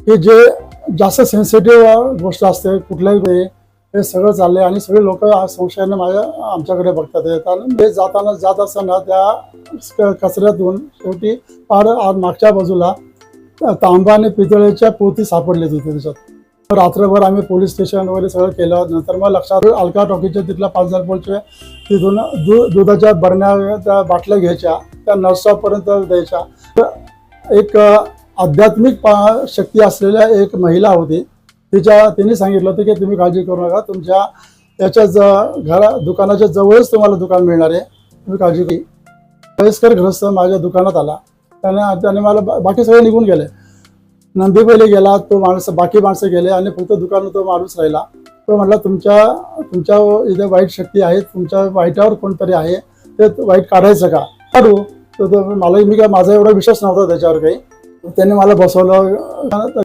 हे जे जास्त सेन्सिटिव्ह गोष्ट असते कुठल्याही वेळी हे सगळं चाललंय आणि सगळे लोक संशयाने आमच्याकडे बघतात येत आणि ते जात असताना त्या कचऱ्यातून शेवटी पार मागच्या बाजूला तांबा आणि पितळेच्या पोती सापडले तिथे त्याच्यात। रात्रभर आम्ही पोलीस स्टेशन वगैरे सगळं केलं। नंतर मग लक्षात अलका टॉकीच्या तिथल्या 5,000 तिथून दुधाच्या बरण्या त्या बाटल्या घ्यायच्या, त्या नर्सापर्यंत द्यायच्या। एक आध्यात्मिक शक्ती असलेल्या एक महिला होती, तिने सांगितलं होतं की तुम्ही काळजी करू नका, तुमच्या याच्या दुकानाच्या जवळच तुम्हाला दुकान मिळणार आहे, तुम्ही काळजी घ्या। वयस्कर ग्रस्त माझ्या दुकानात आला, त्याने मला बाकी सगळे निघून गेले। नंदी पहिले गेला, तो बाकी माणसं गेले आणि फक्त दुकानात तो माणूस राहिला। तो म्हटला तुमच्या इथे वाईट शक्ती आहेत, तुमच्या वाईटावर कोणतरी आहे, ते वाईट काढायचं का? काढू। तर माझा एवढा विश्वास नव्हता त्याच्यावर काही। त्याने मला बसवलं।